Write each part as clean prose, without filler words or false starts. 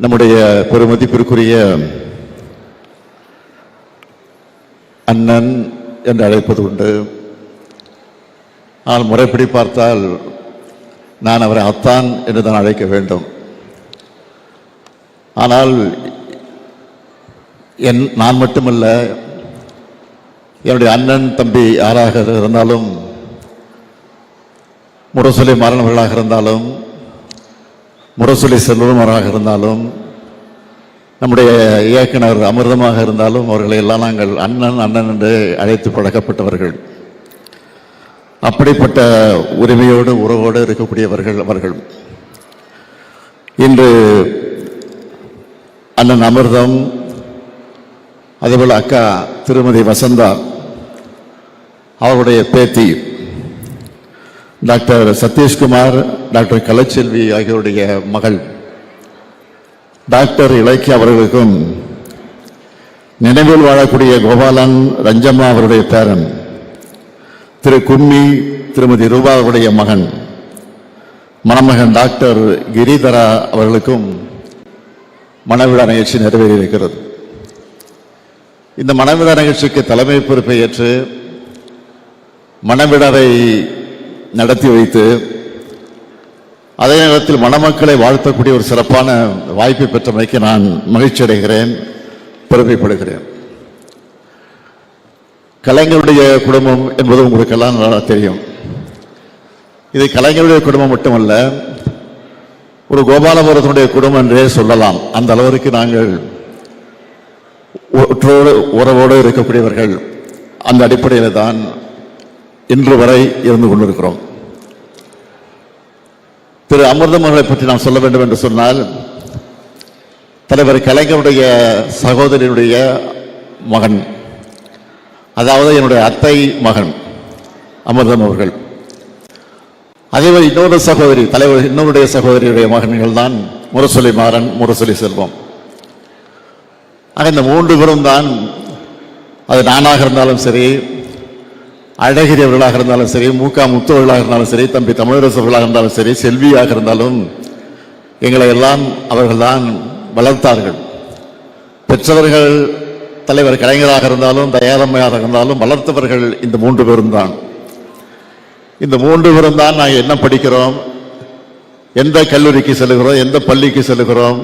நம்முடைய பெருமதிப்பிற்குரிய அண்ணன் என்று அழைப்பது உண்டு. ஆனால் முறைப்படி பார்த்தால் நான் அவரை அத்தான் என்று தான் அழைக்க வேண்டும். ஆனால் நான் மட்டுமல்ல, என்னுடைய அண்ணன் தம்பி யாராக இருந்தாலும், முரசொலி மாறனவர்களாக இருந்தாலும், முரசொலி செல்வமாராக இருந்தாலும், நம்முடைய இயக்குனர் அமிர்தமாக இருந்தாலும், அவர்களை எல்லாம் நாங்கள் அண்ணன் அண்ணன் என்று அழைத்து பழக்கப்பட்டவர்கள். அப்படிப்பட்ட உரிமையோடு உறவோடு இருக்கக்கூடியவர்கள் அவர்கள். இன்று அண்ணன் அமிர்தம், அதேபோல் அக்கா திருமதி வசந்தா, அவருடைய பேத்தி டாக்டர் சதீஷ்குமார், டாக்டர் கலைச்செல்வி ஆகியோருடைய மகள் டாக்டர் இலக்கிய அவர்களுக்கும், நினைவில் வாழக்கூடிய கோபாலன் ரஞ்சம்மா அவருடைய பேரன் திரு கும்மி திருமதி ரூபா அவருடைய மகன் மணமகன் டாக்டர் கிரிதரா அவர்களுக்கும் மணவிழா நிகழ்ச்சி நிறைவேறியிருக்கிறது. இந்த மணவிழா நிகழ்ச்சிக்கு தலைமை பொறுப்பை ஏற்று மணவிழாவை நடத்தி வைத்து அதே நேரத்தில் மணமக்களை வாழ்த்தக்கூடிய ஒரு சிறப்பான வாய்ப்பை பெற்றமைக்கு நான் மகிழ்ச்சி அடைகிறேன், பெருமைப்படுகிறேன். கலைஞருடைய குடும்பம் என்பது உங்களுக்கு எல்லாம் நல்லா தெரியும். இது கலைஞருடைய குடும்பம் மட்டுமல்ல, ஒரு கோபாலபுரத்தினுடைய குடும்பம் என்றே சொல்லலாம். அந்த அளவிற்கு நாங்கள் உறவோடு இருக்கக்கூடியவர்கள். அந்த அடிப்படையில் தான் இன்று வரை இருந்து கொண்டிருக்கிறோம். திரு அமிர்தம் அவர்களை பற்றி நாம் சொல்ல வேண்டும் என்று சொன்னால், தலைவர் கலைஞருடைய சகோதரியுடைய மகன், அதாவது என்னுடைய அத்தை மகன் அமிர்தம் அவர்கள். அதேபோல் இன்னொரு சகோதரி, தலைவர் இன்னொருடைய சகோதரியுடைய மகன்கள் தான் முரசொலி மாறன், முரசொலி செல்வம். ஆக இந்த மூன்று பேரும் தான், அது நானாக இருந்தாலும் சரி, அழகிரி அவர்களாக இருந்தாலும் சரி, மூக்கா முத்துவர்களாக இருந்தாலும் சரி, தம்பி தமிழரசு அவர்களாக இருந்தாலும் சரி, செல்வியாக இருந்தாலும் எங்களை எல்லாம் அவர்கள்தான் வளர்த்தார்கள். பெற்றவர்கள் தலைவர் கலைஞராக இருந்தாலும், தயாரம்மையாக இருந்தாலும் வளர்த்தவர்கள் இந்த மூன்று பேரும் தான். இந்த மூன்று பேரும் தான் நாங்கள் என்ன படிக்கிறோம், எந்த கல்லூரிக்கு செல்லுகிறோம், எந்த பள்ளிக்கு செல்லுகிறோம்,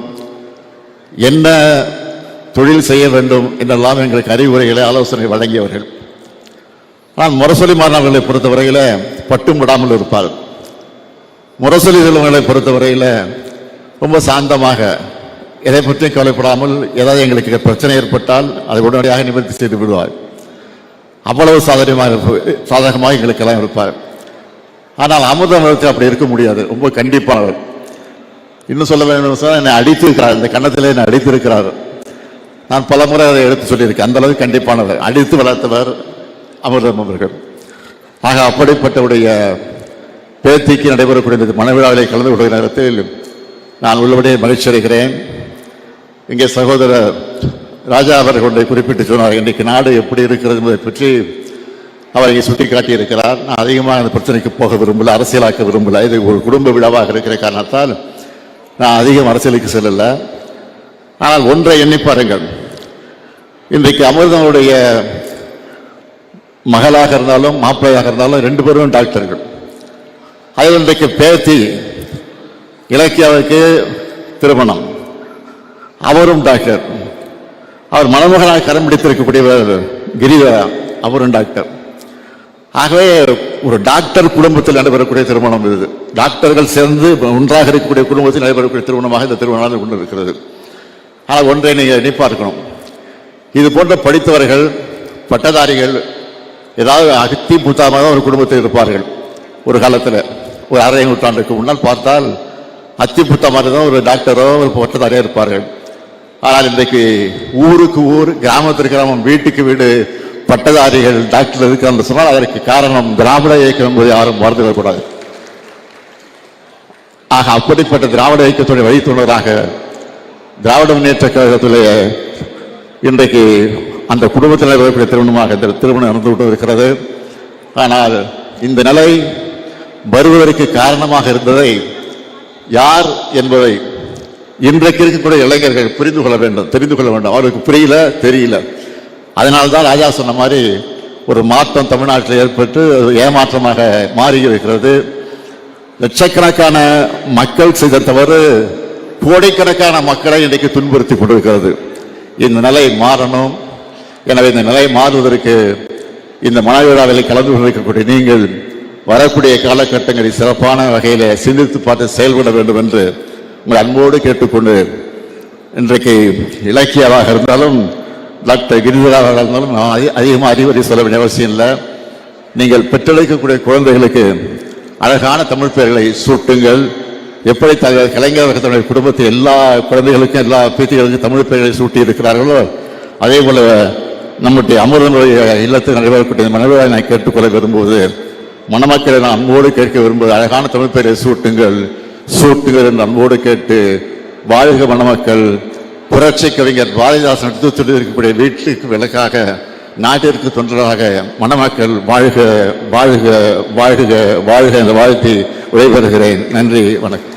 என்ன தொழில் செய்ய வேண்டும் என்றெல்லாம் எங்களுக்கு அறிவுரைகளை ஆலோசனை வழங்கியவர்கள். ஆனால் முரசொலி மாணவர்களை பொறுத்தவரையில் பட்டும் விடாமல் இருப்பார். முரசொலி செல்வங்களை பொறுத்தவரையில் ரொம்ப சாந்தமாக, எதை பற்றியும் கவலைப்படாமல், ஏதாவது எங்களுக்கு பிரச்சனை ஏற்பட்டால் அதை உடனடியாக நிவர்த்தி செய்து விடுவார். அவ்வளவு சாதகமாக எங்களுக்கெல்லாம் இருப்பார். ஆனால் அமிர்தம் அப்படி இருக்க முடியாது. ரொம்ப கண்டிப்பானவர். இன்னும் சொல்ல வேண்டும் சார், என்னை அடித்திருக்கிறார், இந்த கன்னத்தில் என்னை அடித்திருக்கிறார். நான் பல முறை அதை எடுத்து சொல்லியிருக்கேன். அந்த அளவுக்கு கண்டிப்பானவர், அடித்து வளர்த்தவர் அமிர்தம் அவர்கள். ஆக அப்படிப்பட்டவுடைய பேத்திக்கு நடைபெறக்கூடிய மனவிழாவிலே கலந்து கொள்கிற நேரத்தில் நான் உள்ளபடியே மகிழ்ச்சி அடைகிறேன். இங்கே சகோதரர் ராஜா அவர்களுடைய குறிப்பிட்டு சொன்னார், இன்றைக்கு நாடு எப்படி இருக்கிறது என்பதை பற்றி அவர் இங்கே சுட்டி காட்டியிருக்கிறார். நான் அதிகமாக அந்த பிரச்சனைக்கு போக விரும்பல, அரசியலாக்க விரும்பல. இது ஒரு குடும்ப விழாவாக இருக்கிற காரணத்தால் நான் அதிகம் அரசியலுக்கு செல்லல. ஆனால் ஒன்றை எண்ணி பாருங்கள், இன்றைக்கு அமிர்தனுடைய மகளாக இருந்தாலும் மாப்பிள்ளையாக இருந்தாலும் ரெண்டு பேரும் டாக்டர்கள். அதில் இன்றைக்கு பேத்தி இலக்கியாவுக்கு திருமணம், அவரும் டாக்டர். அவர் மணமகனாக கரம் பிடித்திருக்கக்கூடியவர் கிரிதரா, அவரும் டாக்டர். ஆகவே ஒரு டாக்டர் குடும்பத்தில் நடைபெறக்கூடிய திருமணம் இது. டாக்டர்கள் சேர்ந்து ஒன்றாக இருக்கக்கூடிய குடும்பத்தில் நடைபெறக்கூடிய திருமணமாக இந்த திருமணம் கொண்டு இருக்கிறது. ஆனால் ஒன்றை நீங்கள் எண்ணி பார்க்கணும், இது போன்ற படித்தவர்கள், பட்டதாரிகள் ஏதாவது அகத்தி புத்தாமாக ஒரு குடும்பத்தில் இருப்பார்கள். ஒரு காலத்தில் ஒரு அரை நூற்றாண்டுக்கு முன்னால் பார்த்தால் அத்தி புத்தா மாதிரி தான் ஒரு டாக்டரோ ஒரு பட்டதாரியாக இருப்பார்கள். ஆனால் இன்றைக்கு ஊருக்கு ஊர், கிராமத்திற்கு கிராமம், வீட்டுக்கு வீடு பட்டதாரிகள் டாக்டர் இருக்கிறார் சொன்னால் அதற்கு காரணம் திராவிட இயக்கம் என்பதை யாரும் மறந்துவிடக்கூடாது. ஆக அப்படிப்பட்ட திராவிட இயக்கத்துடைய வழித்தோழராக திராவிட முன்னேற்ற கழகத்திலே இன்றைக்கு அந்த குடும்பத்தில் நடைபெறக்கூடிய திருமணமாக இந்த திருமணம் நடந்து கொண்டு இருக்கிறது. ஆனால் இந்த நிலை வருவதற்கு காரணமாக இருந்ததை யார் என்பதை இன்றைக்கு இருக்கக்கூடிய இளைஞர்கள் புரிந்து கொள்ள வேண்டும், தெரிந்து கொள்ள வேண்டும். அவருக்கு புரியல, தெரியல. அதனால்தான் ராஜா சொன்ன மாதிரி ஒரு மாற்றம் தமிழ்நாட்டில் ஏற்பட்டு ஏமாற்றமாக மாறி இருக்கிறது. லட்சக்கணக்கான மக்கள் செய்த தவறு கோடிக்கணக்கான மக்களை இன்றைக்கு துன்புறுத்தி கொண்டிருக்கிறது. இந்த நிலை மாறணும். எனவே இந்த நிலை மாறுவதற்கு இந்த மனவிழாவில் கலந்து கொண்டிருக்கக்கூடிய நீங்கள் வரக்கூடிய காலகட்டங்களில் சிறப்பான வகையில் சிந்தித்து பார்த்து செயல்பட வேண்டும் என்று உங்கள் அன்போடு கேட்டுக்கொண்டு, இன்றைக்கு இலக்கியவாக இருந்தாலும் டாக்டர் கிரிதராக இருந்தாலும் அதிகமாக அறிவுரை சொல்ல வேண்டிய அவசியம் இல்லை. நீங்கள் பெற்றெடுக்கக்கூடிய குழந்தைகளுக்கு அழகான தமிழ் பெயர்களை சூட்டுங்கள். எப்படி கலைஞர் தன்னுடைய குடும்பத்தில் எல்லா குழந்தைகளுக்கும் எல்லா பேத்திகளுக்கும் தமிழ் பெயர்களை சூட்டி இருக்கிறார்களோ, அதே போல நம்முடைய அமிர்தனுடைய இல்லத்தில் நடைபெறக்கூடிய மனவிழா நான் கேட்டுக்கொள்ள விரும்புவது, மணமக்களை நான் அன்போடு கேட்க விரும்புவது, அழகான தமிழ் பெயரை சூட்டுங்கள் என்று அன்போடு கேட்டு, வாழ்க மணமக்கள். புரட்சி கவிஞர் பாரதிதாசன் எடுத்து சொல்லியிருக்கக்கூடிய வீட்டுக்கு விளக்காக, நாட்டிற்கு தொண்டராக மணமக்கள் வாழ்க வாழ்க வாழ்க வாழ்க என்ற வாழ்த்தி விடைபெறுகிறேன். நன்றி, வணக்கம்.